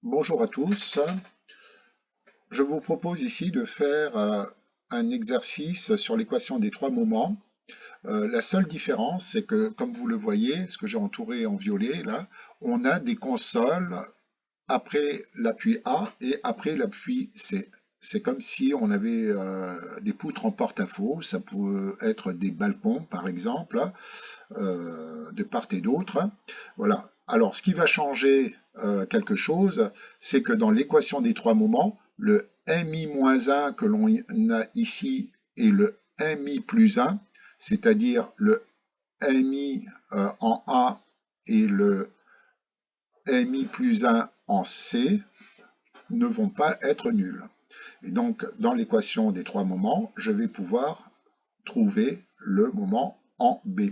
Bonjour à tous. Je vous propose ici de faire un exercice sur l'équation des trois moments. La seule différence, c'est que, comme vous le voyez, ce que j'ai entouré en violet, là, on a des consoles après l'appui A et après l'appui C. C'est comme si on avait des poutres en porte-à-faux. Ça peut être des balcons, par exemple, de part et d'autre. Voilà. Alors, ce qui va changer quelque chose, c'est que dans l'équation des trois moments, le mi-1 que l'on a ici et le mi plus 1, c'est-à-dire le mi en A et le mi plus 1 en C, ne vont pas être nuls. Et donc, dans l'équation des trois moments, je vais pouvoir trouver le moment en B.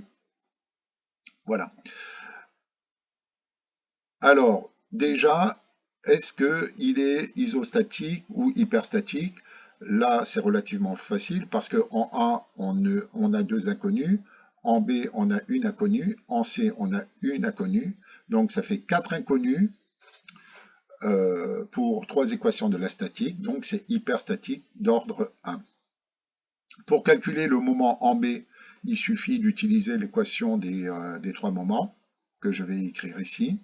Voilà. Alors, déjà, est-ce qu'il est isostatique ou hyperstatique? Là, c'est relativement facile parce qu'en A, on a deux inconnus, en B, on a une inconnue, en C, on a une inconnue. Donc, ça fait quatre inconnus pour trois équations de la statique. Donc, c'est hyperstatique d'ordre 1. Pour calculer le moment en B, il suffit d'utiliser l'équation des trois moments que je vais écrire ici.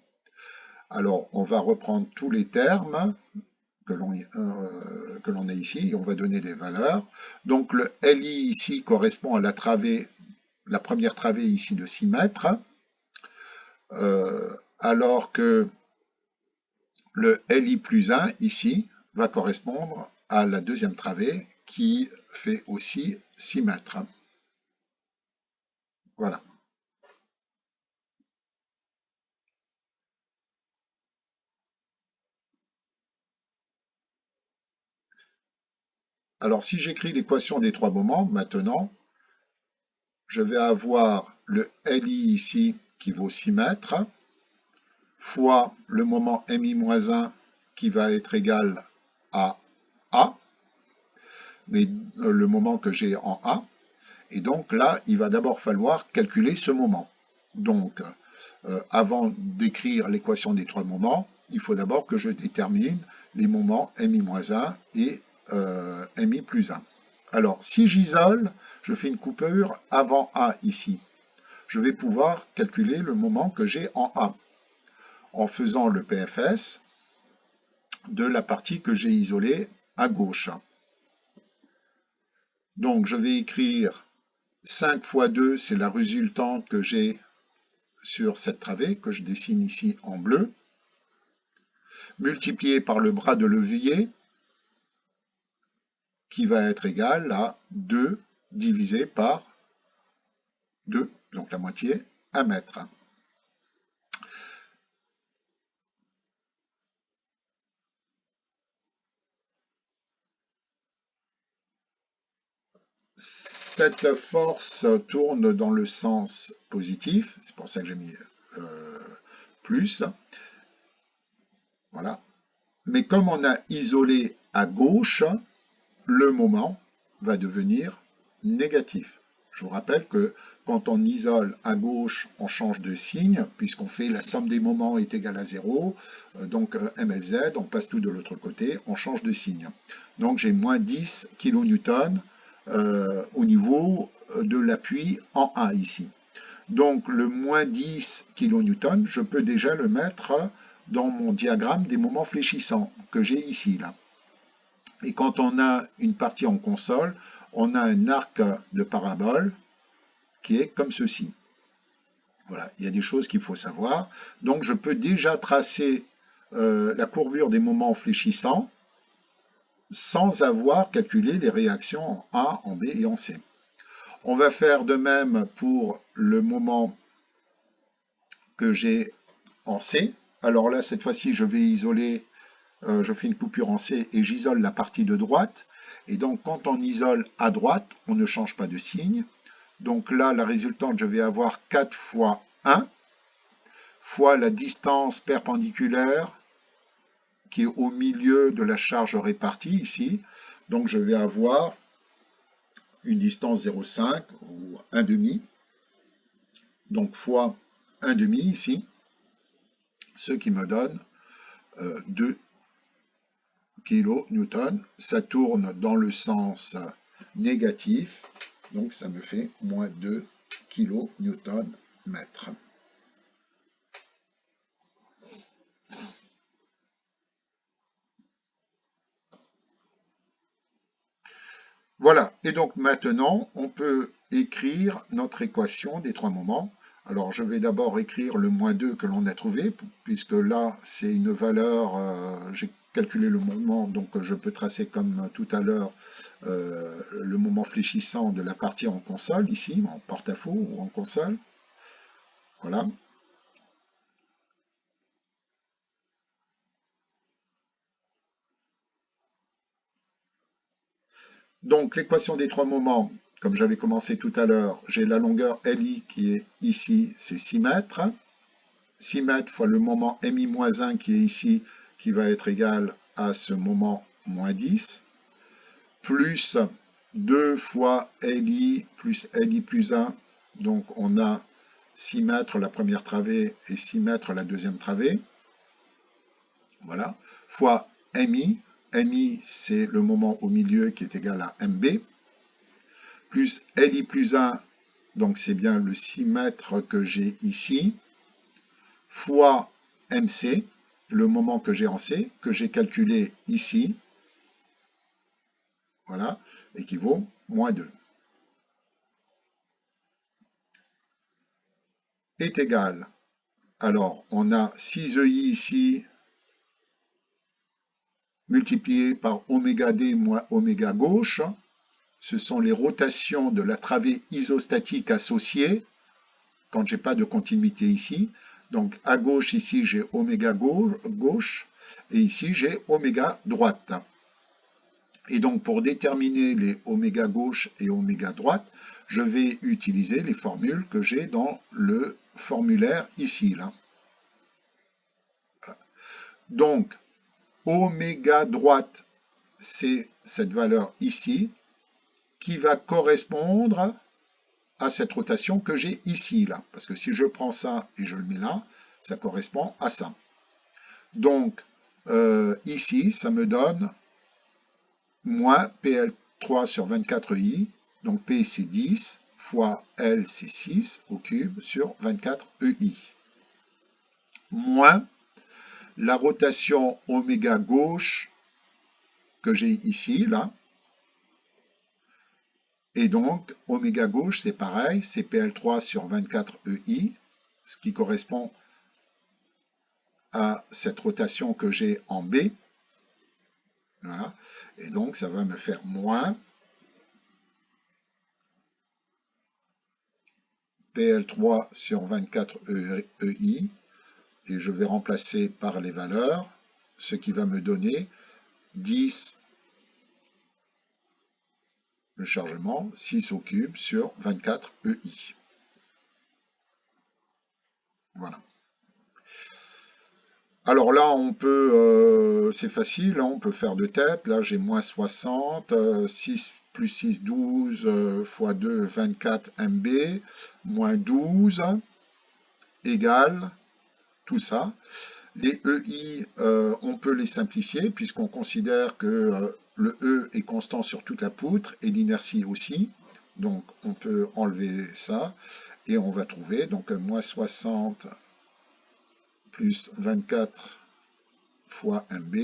Alors, on va reprendre tous les termes que l'on a ici et on va donner des valeurs. Donc, le LI ici correspond à la première travée ici de 6 mètres, alors que le LI plus 1 ici va correspondre à la deuxième travée qui fait aussi 6 mètres. Voilà. Alors, si j'écris l'équation des trois moments, maintenant, je vais avoir le LI ici qui vaut 6 mètres, fois le moment mi-1 qui va être égal à A, mais le moment que j'ai en A. Et donc là, il va d'abord falloir calculer ce moment. Donc, avant d'écrire l'équation des trois moments, il faut d'abord que je détermine les moments mi-1 et mi plus 1. Alors, si j'isole, je fais une coupure avant A ici. Je vais pouvoir calculer le moment que j'ai en A en faisant le PFS de la partie que j'ai isolée à gauche. Donc je vais écrire 5 fois 2, c'est la résultante que j'ai sur cette travée, que je dessine ici en bleu, multiplié par le bras de levier, qui va être égal à 2 divisé par 2, donc la moitié, 1 mètre. Cette force tourne dans le sens positif, c'est pour ça que j'ai mis plus. Voilà. Mais comme on a isolé à gauche, le moment va devenir négatif. Je vous rappelle que quand on isole à gauche, on change de signe, puisqu'on fait la somme des moments est égale à 0, donc MFZ, on passe tout de l'autre côté, on change de signe. Donc j'ai moins 10 kN au niveau de l'appui en A ici. Donc le moins 10 kN, je peux déjà le mettre dans mon diagramme des moments fléchissants que j'ai ici, là. Et quand on a une partie en console, on a un arc de parabole qui est comme ceci. Voilà, il y a des choses qu'il faut savoir. Donc je peux déjà tracer la courbure des moments fléchissants sans avoir calculé les réactions en A, en B et en C. On va faire de même pour le moment que j'ai en C. Alors là, cette fois-ci, je vais isoler, je fais une coupure en C et j'isole la partie de droite. Et donc, quand on isole à droite, on ne change pas de signe. Donc là, la résultante, je vais avoir 4 fois 1 fois la distance perpendiculaire qui est au milieu de la charge répartie ici. Donc je vais avoir une distance 0,5 ou 1,5. Donc fois 1,5 ici, ce qui me donne 2 kN. Ça tourne dans le sens négatif, donc ça me fait moins 2 kN/m. Voilà, et donc maintenant, on peut écrire notre équation des trois moments. Alors, je vais d'abord écrire le moins 2 que l'on a trouvé, puisque là, c'est une valeur, j'ai calculé le moment, donc je peux tracer comme tout à l'heure le moment fléchissant de la partie en console, ici, en porte-à-faux ou en console. Voilà. Donc, l'équation des trois moments, comme j'avais commencé tout à l'heure, j'ai la longueur LI qui est ici, c'est 6 mètres. 6 mètres fois le moment MI-1 qui est ici, qui va être égal à ce moment moins 10, plus 2 fois LI plus LI plus 1, donc on a 6 mètres la première travée et 6 mètres la deuxième travée, voilà, fois MI, MI c'est le moment au milieu qui est égal à MB, plus LI plus 1, donc c'est bien le 6 mètres que j'ai ici, fois MC, le moment que j'ai en C, que j'ai calculé ici, voilà, et qui vaut moins 2, est égal. Alors, on a 6EI ici, multiplié par oméga D moins oméga gauche. Ce sont les rotations de la travée isostatique associée, quand je n'ai pas de continuité ici. Donc, à gauche, ici, j'ai oméga gauche, et ici, j'ai oméga droite. Et donc, pour déterminer les oméga gauche et oméga droite, je vais utiliser les formules que j'ai dans le formulaire ici. Là. Donc, oméga droite, c'est cette valeur ici, qui va correspondre à cette rotation que j'ai ici. Là. Parce que si je prends ça et je le mets là, ça correspond à ça. Donc, ici, ça me donne moins PL3 sur 24i, donc P c'est 10, fois L c'est 6 au cube sur 24EI. Moins la rotation oméga gauche que j'ai ici, là. Et donc, oméga gauche, c'est pareil, c'est PL3 sur 24EI, ce qui correspond à cette rotation que j'ai en B. Voilà. Et donc, ça va me faire moins PL3 sur 24EI, et je vais remplacer par les valeurs, ce qui va me donner 10, le chargement, 6 au cube sur 24EI. Voilà. Alors là, on peut, c'est facile, hein, on peut faire de tête. Là, j'ai moins 60, 6 plus 6, 12, fois 2, 24 MB, moins 12, égale tout ça. Les EI, on peut les simplifier puisqu'on considère que le E est constant sur toute la poutre et l'inertie aussi. Donc, on peut enlever ça et on va trouver donc moins 60 plus 24 fois MB,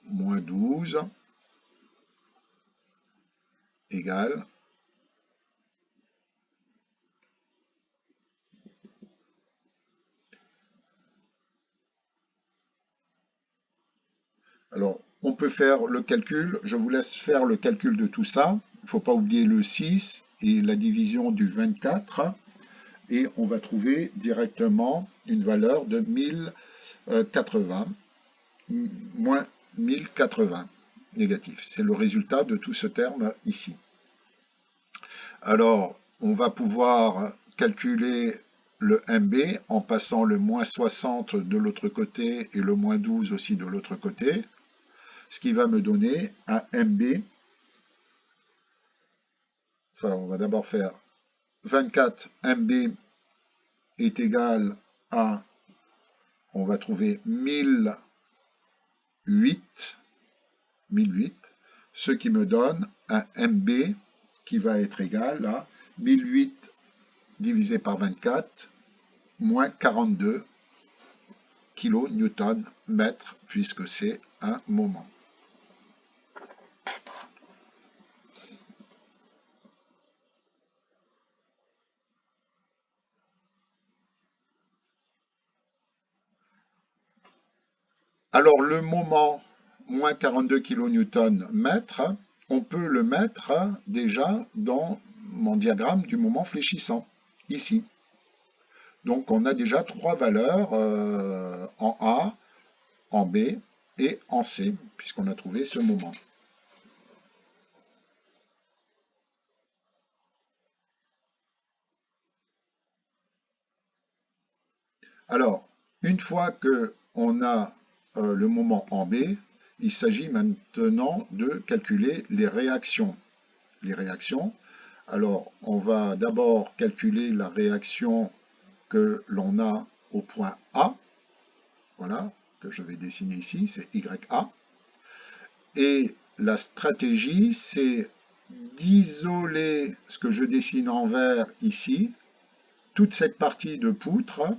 moins 12, égale alors, on peut faire le calcul, je vous laisse faire le calcul de tout ça. Il ne faut pas oublier le 6 et la division du 24. Et on va trouver directement une valeur de 1080, moins 1080 négatif. C'est le résultat de tout ce terme ici. Alors, on va pouvoir calculer le MB en passant le moins 60 de l'autre côté et le moins 12 aussi de l'autre côté, ce qui va me donner un MB. Enfin, on va d'abord faire 24 MB est égal à, on va trouver 1008, ce qui me donne un MB qui va être égal à 1008 divisé par 24 moins 42 kN mètre, puisque c'est un moment. Alors le moment moins 42 kN mètre, on peut le mettre déjà dans mon diagramme du moment fléchissant, ici. Donc on a déjà trois valeurs en A, en B et en C, puisqu'on a trouvé ce moment. Alors, une fois qu'on a le moment en B, il s'agit maintenant de calculer les réactions. Alors, on va d'abord calculer la réaction que l'on a au point A, voilà, que je vais dessiner ici, c'est YA. Et la stratégie, c'est d'isoler ce que je dessine en vert ici, toute cette partie de poutre,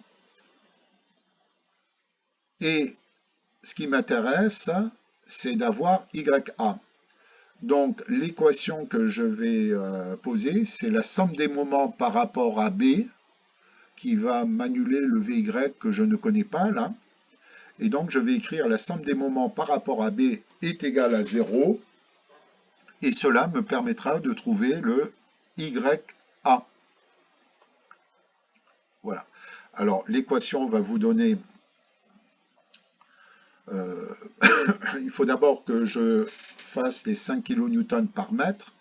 et ce qui m'intéresse, c'est d'avoir YA. Donc l'équation que je vais poser, c'est la somme des moments par rapport à B, qui va m'annuler le VY que je ne connais pas là. Et donc je vais écrire la somme des moments par rapport à B est égale à 0, et cela me permettra de trouver le YA. Voilà. Alors l'équation va vous donner... il faut d'abord que je fasse les 5 kN par mètre.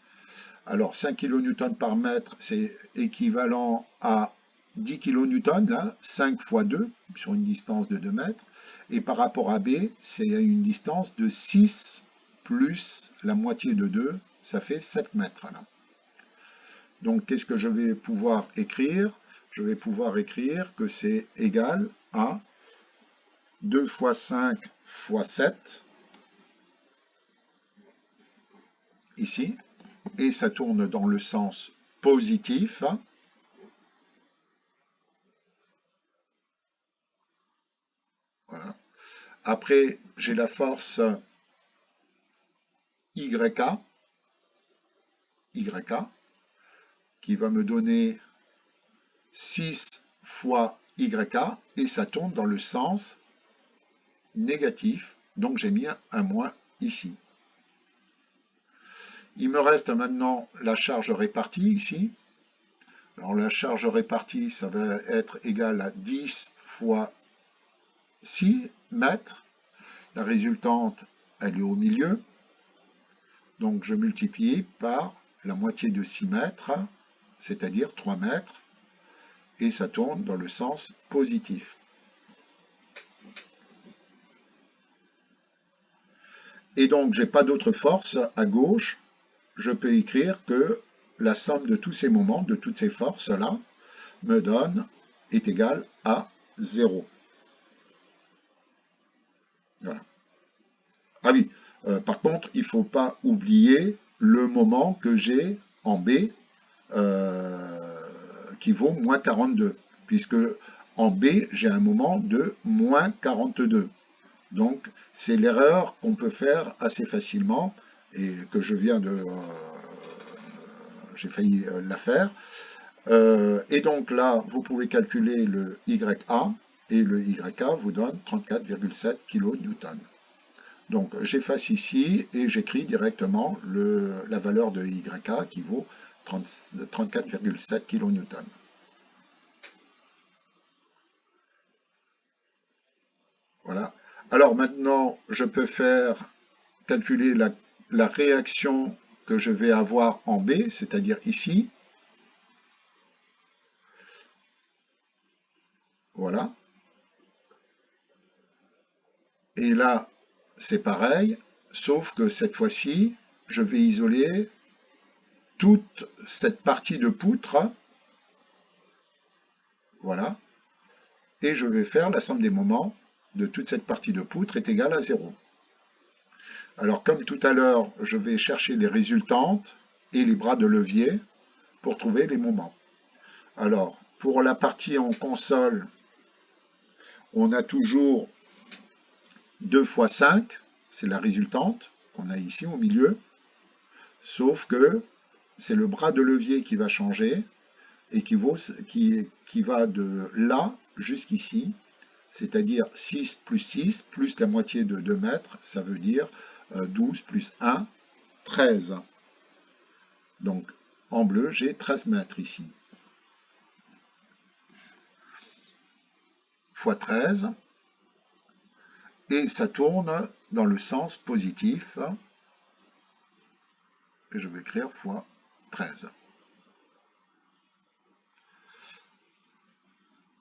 Alors 5 kN par mètre, c'est équivalent à 10 kN, là, 5 fois 2, sur une distance de 2 mètres. Et par rapport à B, c'est une distance de 6 plus la moitié de 2, ça fait 7 mètres. Là. Donc qu'est-ce que je vais pouvoir écrire? Je vais pouvoir écrire que c'est égal à 2 fois 5 fois 7, ici, et ça tourne dans le sens positif. Voilà. Après, j'ai la force YA, qui va me donner 6 fois YA, et ça tourne dans le sens négatif, donc j'ai mis un moins ici. Il me reste maintenant la charge répartie ici. Alors la charge répartie, ça va être égal à 10 fois 6 mètres. La résultante, elle est au milieu. Donc je multiplie par la moitié de 6 mètres, c'est-à-dire 3 mètres, et ça tourne dans le sens positif. Et donc je n'ai pas d'autre force à gauche, je peux écrire que la somme de tous ces moments, de toutes ces forces-là, me donne, est égale à 0. Voilà. Ah oui, par contre, il ne faut pas oublier le moment que j'ai en B, qui vaut moins 42, puisque en B, j'ai un moment de moins 42. Donc, c'est l'erreur qu'on peut faire assez facilement, et que je viens de... j'ai failli la faire. Et donc là, vous pouvez calculer le YA, et le YA vous donne 34,7 kN. Donc j'efface ici et j'écris directement la valeur de YA qui vaut 34,7 kN. Voilà. Alors maintenant, je peux calculer la réaction que je vais avoir en B, c'est-à-dire ici. Voilà. Et là, c'est pareil, sauf que cette fois-ci, je vais isoler toute cette partie de poutre. Voilà. Et je vais faire la somme des moments de toute cette partie de poutre est égal à 0. Alors comme tout à l'heure, je vais chercher les résultantes et les bras de levier pour trouver les moments. Alors, pour la partie en console, on a toujours 2 fois 5, c'est la résultante qu'on a ici au milieu, sauf que c'est le bras de levier qui va changer et qui va de là jusqu'ici, c'est-à-dire 6 plus 6 plus la moitié de 2 mètres, ça veut dire 12 plus 1, 13. Donc en bleu, j'ai 13 mètres ici. Fois 13, et ça tourne dans le sens positif, et je vais écrire fois 13.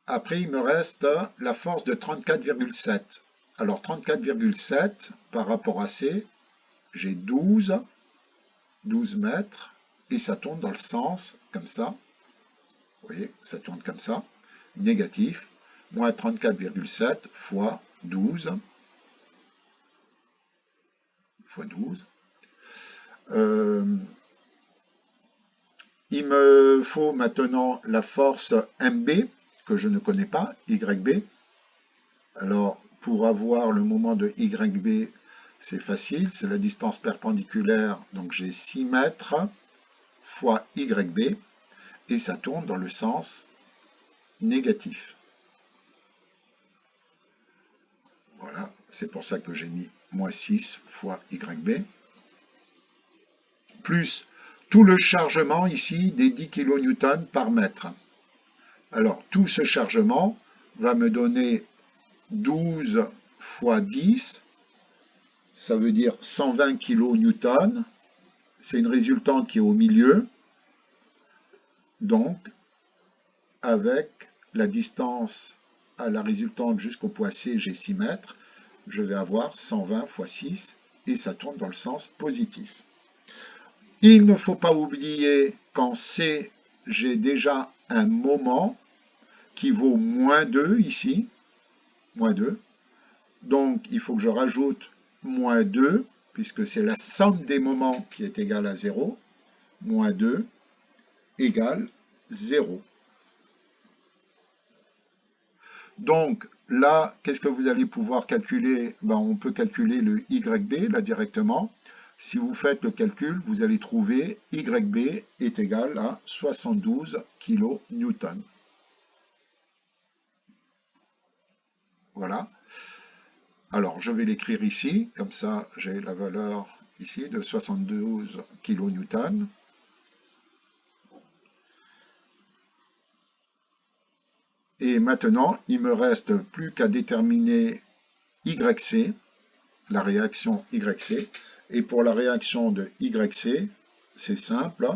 Après, il me reste la force de 34,7. Alors 34,7 par rapport à C, j'ai 12 mètres, et ça tourne dans le sens comme ça. Vous voyez, ça tourne comme ça, négatif, moins 34,7 fois 12, fois 12. Il me faut maintenant la force MB, que je ne connais pas, YB. Alors, pour avoir le moment de YB, c'est facile, c'est la distance perpendiculaire, donc j'ai 6 mètres fois YB, et ça tourne dans le sens négatif. Voilà, c'est pour ça que j'ai mis moins 6 fois YB, plus tout le chargement ici des 10 kN par mètre. Alors, tout ce chargement va me donner 12 fois 10, ça veut dire 120 kN. C'est une résultante qui est au milieu. Donc, avec la distance à la résultante jusqu'au point C, j'ai 6 mètres, je vais avoir 120 fois 6, et ça tourne dans le sens positif. Il ne faut pas oublier qu'en C, j'ai déjà un moment qui vaut moins 2 ici, moins 2. Donc, il faut que je rajoute moins 2, puisque c'est la somme des moments qui est égale à 0. Moins 2 égale 0. Donc, là, qu'est-ce que vous allez pouvoir calculer? On peut calculer le YB, là, directement. Si vous faites le calcul, vous allez trouver YB est égal à 72 kN. Voilà. Alors, je vais l'écrire ici, comme ça, j'ai la valeur ici de 72 kN. Et maintenant, il ne me reste plus qu'à déterminer YC, la réaction YC. Et pour la réaction de YC, c'est simple,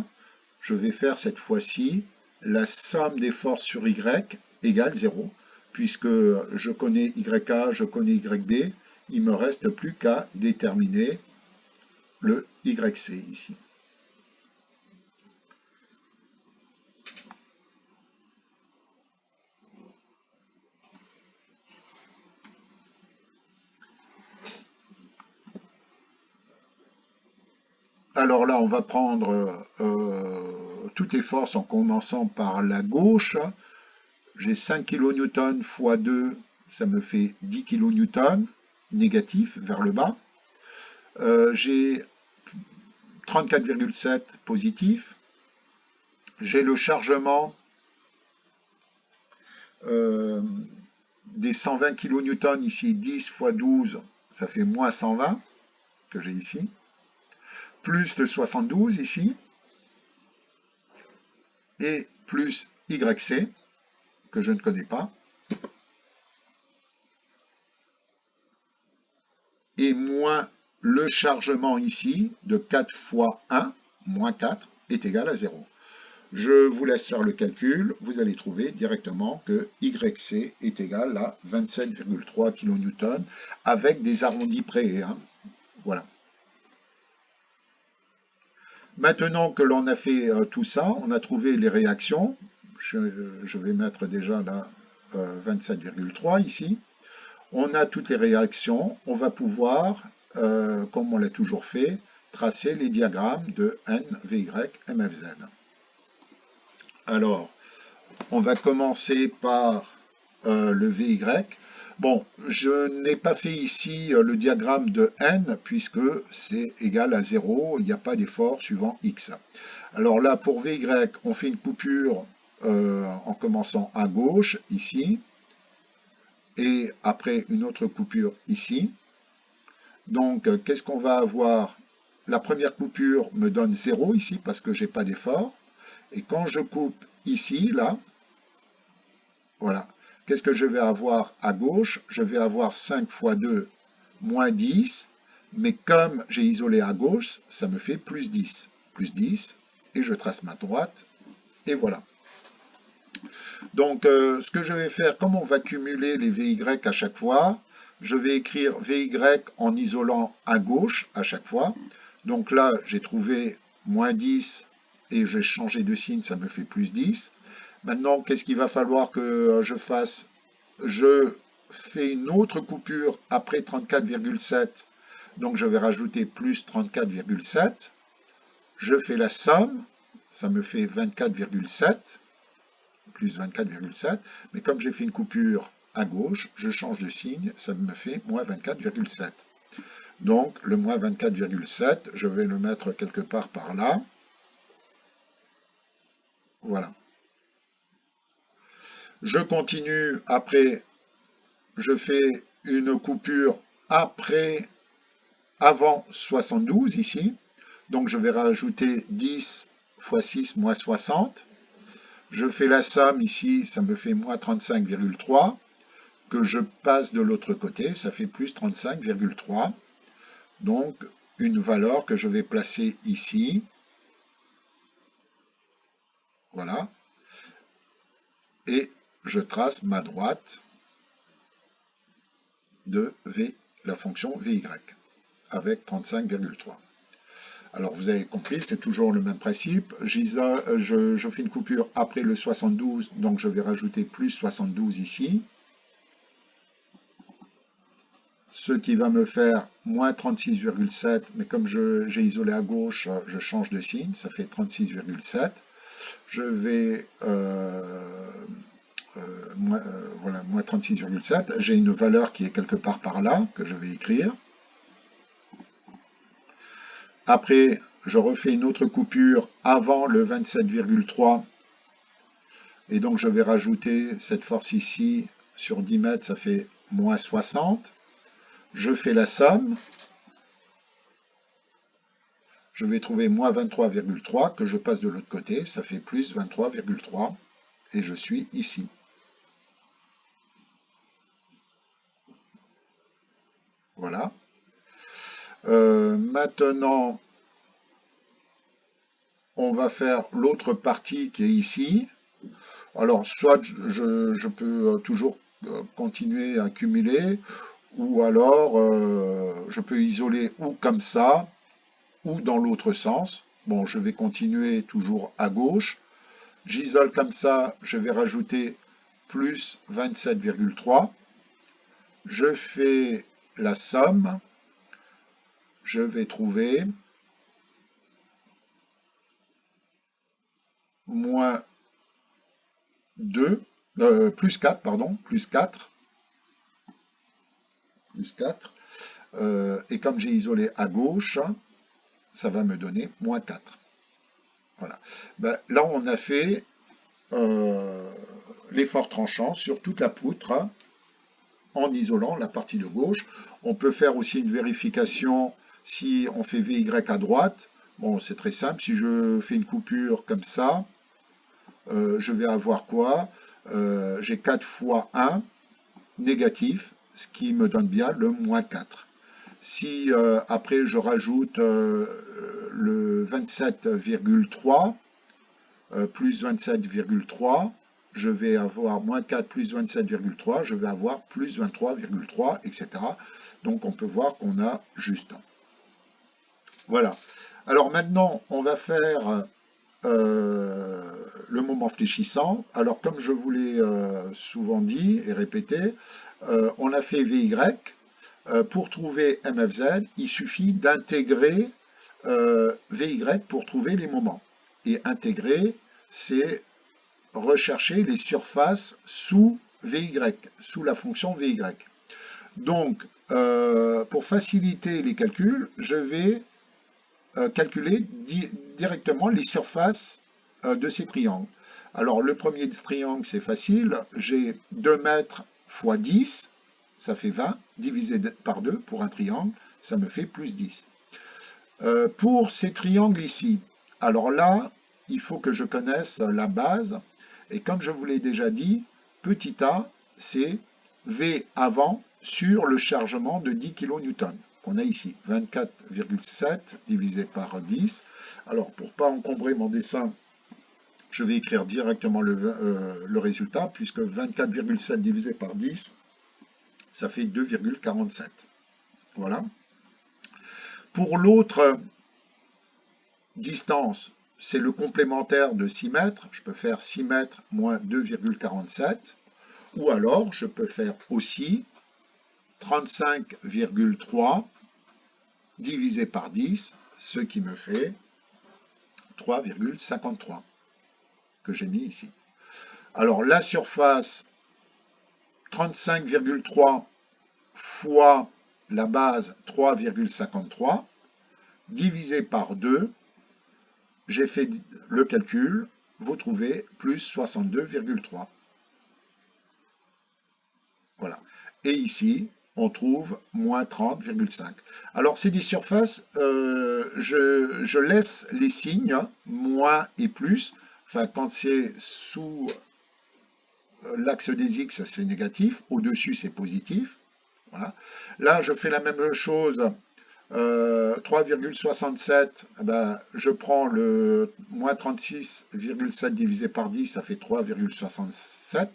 je vais faire cette fois-ci la somme des forces sur Y égale 0. Puisque je connais YA, je connais YB, il ne me reste plus qu'à déterminer le YC ici. Alors là, on va prendre toutes les forces en commençant par la gauche. J'ai 5 kN fois 2, ça me fait 10 kN, négatif, vers le bas. J'ai 34,7 positif. J'ai le chargement des 120 kN, ici 10 fois 12, ça fait moins 120, que j'ai ici. Plus le 72 ici, et plus YC, que je ne connais pas, et moins le chargement ici de 4 fois 1, moins 4, est égal à 0. Je vous laisse faire le calcul, vous allez trouver directement que YC est égal à 27,3 kN, avec des arrondis près. Voilà. Maintenant que l'on a fait tout ça, on a trouvé les réactions. Je vais mettre déjà là 27,3 ici. On a toutes les réactions, on va pouvoir, comme on l'a toujours fait, tracer les diagrammes de N, VY, MFZ. Alors, on va commencer par le VY. Bon, je n'ai pas fait ici le diagramme de N puisque c'est égal à 0, il n'y a pas d'effort suivant X. Alors là, pour VY, on fait une coupure en commençant à gauche, ici, et après une autre coupure ici. Donc, qu'est-ce qu'on va avoir? La première coupure me donne 0 ici parce que je n'ai pas d'effort. Et quand je coupe ici, là, voilà, qu'est-ce que je vais avoir à gauche? Je vais avoir 5 fois 2, moins 10. Mais comme j'ai isolé à gauche, ça me fait plus 10. Plus 10, et je trace ma droite, et voilà. Donc, ce que je vais faire, comme on va cumuler les VY à chaque fois, je vais écrire VY en isolant à gauche à chaque fois. Donc là, j'ai trouvé moins 10 et j'ai changé de signe, ça me fait plus 10. Maintenant, qu'est-ce qu'il va falloir que je fasse? Je fais une autre coupure après 34,7. Donc je vais rajouter plus 34,7. Je fais la somme, ça me fait 24,7. Plus 24,7, mais comme j'ai fait une coupure à gauche, je change de signe, ça me fait moins 24,7. Donc le moins 24,7, je vais le mettre quelque part par là. Voilà. Je continue, après, je fais une coupure avant 72 ici. Donc je vais rajouter 10 fois 6 moins 60. Je fais la somme ici, ça me fait moins 35,3. Que je passe de l'autre côté, ça fait plus 35,3. Donc, une valeur que je vais placer ici. Voilà. Et je trace ma droite de V, la fonction VY, avec 35,3. Alors, vous avez compris, c'est toujours le même principe. Je fais une coupure après le 72, donc je vais rajouter plus 72 ici. Ce qui va me faire moins 36,7, mais comme j'ai isolé à gauche, je change de signe, ça fait 36,7. Je vais, voilà, moins 36,7. J'ai une valeur qui est quelque part par là, que je vais écrire. Après, je refais une autre coupure avant le 27,3. Et donc, je vais rajouter cette force ici, sur 10 mètres, ça fait moins 60. Je fais la somme. Je vais trouver moins 23,3 que je passe de l'autre côté, ça fait plus 23,3 et je suis ici. Voilà. Maintenant, on va faire l'autre partie qui est ici. Alors, soit je peux toujours continuer à cumuler, ou alors je peux isoler ou comme ça, ou dans l'autre sens. Bon, je vais continuer toujours à gauche. J'isole comme ça, je vais rajouter plus 27,3. Je fais la somme. Je vais trouver moins 2, plus 4, pardon, plus 4. Plus 4. Et comme j'ai isolé à gauche, ça va me donner moins 4. Voilà. Ben, là, on a fait l'effort tranchant sur toute la poutre en isolant la partie de gauche. On peut faire aussi une vérification si on fait VY à droite. Bon, c'est très simple. Si je fais une coupure comme ça, je vais avoir quoi? J'ai 4 fois 1 négatif, ce qui me donne bien le moins 4. Si après je rajoute le 27,3 plus 27,3, je vais avoir moins 4 plus 27,3, je vais avoir plus 23,3, etc. Donc on peut voir qu'on a juste. Voilà. Alors maintenant, on va faire le moment fléchissant. Alors, comme je vous l'ai souvent dit et répété, on a fait VY. Pour trouver MFZ, il suffit d'intégrer VY pour trouver les moments. Et intégrer, c'est rechercher les surfaces sous VY, sous la fonction VY. Donc, pour faciliter les calculs, je vais calculer directement les surfaces de ces triangles. Alors, le premier triangle, c'est facile. J'ai 2 mètres fois 10, ça fait 20, divisé par 2 pour un triangle, ça me fait plus 10. Pour ces triangles ici, alors là, il faut que je connaisse la base. Et comme je vous l'ai déjà dit, petit a, c'est V avant sur le chargement de 10 kN qu'on a ici, 24,7 divisé par 10. Alors, pour ne pas encombrer mon dessin, je vais écrire directement le résultat, puisque 24,7 divisé par 10, ça fait 2,47. Voilà. Pour l'autre distance, c'est le complémentaire de 6 mètres. Je peux faire 6 mètres moins 2,47. Ou alors, je peux faire aussi 35,3 divisé par 10, ce qui me fait 3,53 que j'ai mis ici. Alors, la surface 35,3 fois la base 3,53 divisé par 2, j'ai fait le calcul, vous trouvez plus 62,3. Voilà. Et ici, on trouve moins 30,5. Alors, c'est des surfaces, je laisse les signes, moins et plus. Enfin, quand c'est sous l'axe des X, c'est négatif. Au-dessus, c'est positif. Voilà. Là, je fais la même chose. 3,67, ben, je prends le moins 36,7 divisé par 10, ça fait 3,67.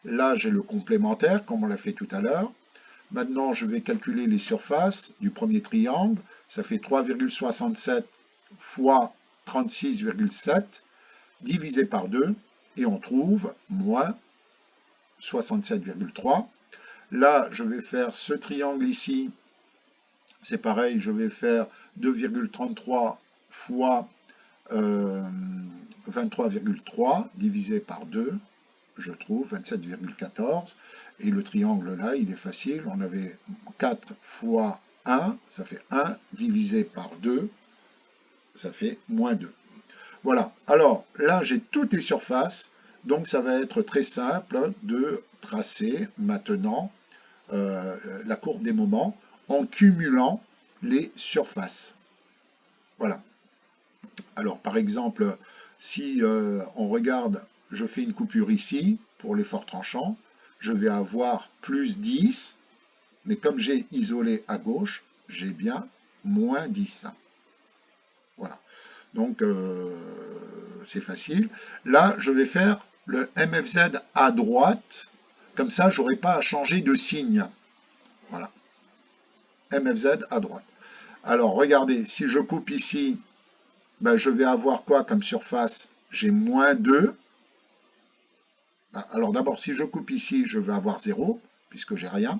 Là, j'ai le complémentaire, comme on l'a fait tout à l'heure. Maintenant, je vais calculer les surfaces du premier triangle. Ça fait 3,67 fois 36,7 divisé par 2. Et on trouve moins 67,3. Là, je vais faire ce triangle ici. C'est pareil, je vais faire 2,33 fois 23,3 divisé par 2. Je trouve 27,14. Et le triangle là, il est facile. On avait 4 fois 1, ça fait 1 divisé par 2, ça fait moins 2. Voilà. Alors là, j'ai toutes les surfaces. Donc ça va être très simple de tracer maintenant la courbe des moments en cumulant les surfaces. Voilà. Alors par exemple, si on regarde, je fais une coupure ici pour l'effort tranchant, je vais avoir plus 10, mais comme j'ai isolé à gauche, j'ai bien moins 10. Voilà. Donc c'est facile. Là, je vais faire le MFZ à droite, comme ça, je n'aurai pas à changer de signe. Voilà. MFZ à droite. Alors, regardez, si je coupe ici, ben, je vais avoir quoi comme surface? J'ai moins 2. Alors d'abord, si je coupe ici, je vais avoir 0, puisque j'ai rien.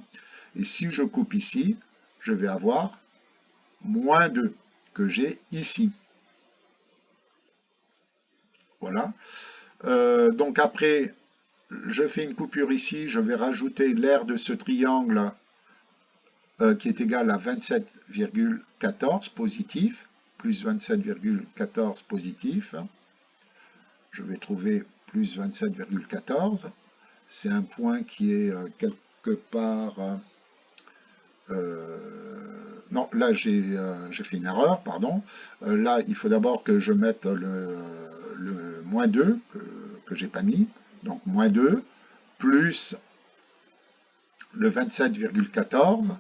Et si je coupe ici, je vais avoir moins 2, que j'ai ici. Voilà. Donc après, je fais une coupure ici, je vais rajouter l'aire de ce triangle qui est égal à 27,14 positif, plus 27,14 positif. Je vais trouver plus 27,14. C'est un point qui est quelque part... non, là j'ai fait une erreur, pardon. Là, il faut d'abord que je mette le moins 2 que je n'ai pas mis. Donc moins 2 plus le 27,14.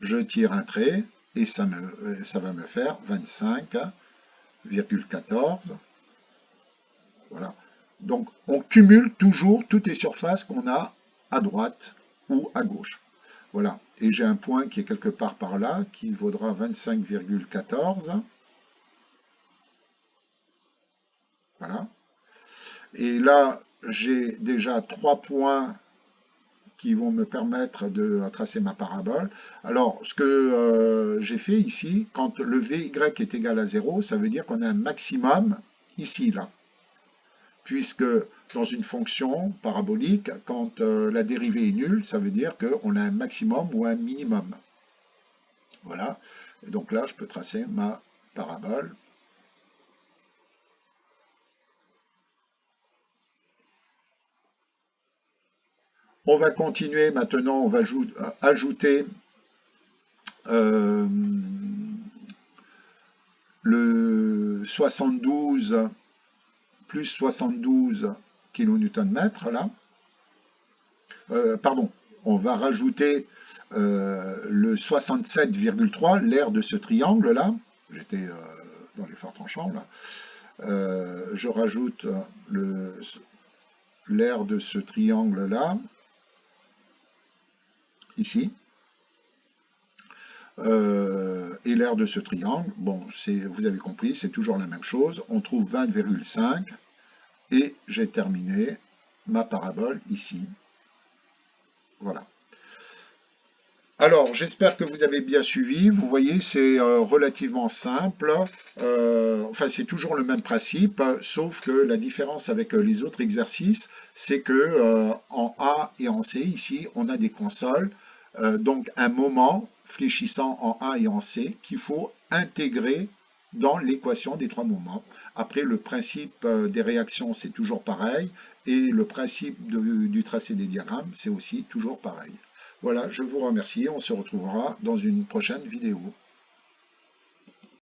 Je tire un trait et ça va me faire 25,14. Voilà. Donc, on cumule toujours toutes les surfaces qu'on a à droite ou à gauche. Voilà. Et j'ai un point qui est quelque part par là, qui vaudra 25,14. Voilà. Et là, j'ai déjà 3 points qui vont me permettre de tracer ma parabole. Alors, ce que j'ai fait ici, quand le Vy est égal à 0, ça veut dire qu'on a un maximum ici, là. Puisque dans une fonction parabolique, quand la dérivée est nulle, ça veut dire qu'on a un maximum ou un minimum. Voilà. Et donc là, je peux tracer ma parabole. On va continuer maintenant, on va ajouter euh, le 72 plus 72 kN là. Pardon, on va rajouter le 67,3, l'aire de ce triangle là. J'étais dans les forts tranchants là. Je rajoute l'aire de ce triangle là, ici. Et l'aire de ce triangle, bon, vous avez compris, c'est toujours la même chose. On trouve 20,5 et j'ai terminé ma parabole ici. Voilà. Alors, j'espère que vous avez bien suivi. Vous voyez, c'est relativement simple. Enfin, c'est toujours le même principe, sauf que la différence avec les autres exercices, c'est que en A et en C, ici, on a des consoles. Donc, un moment fléchissant en A et en C qu'il faut intégrer dans l'équation des trois moments. Après, le principe des réactions, c'est toujours pareil. Et le principe du tracé des diagrammes, c'est aussi toujours pareil. Voilà, je vous remercie. On se retrouvera dans une prochaine vidéo.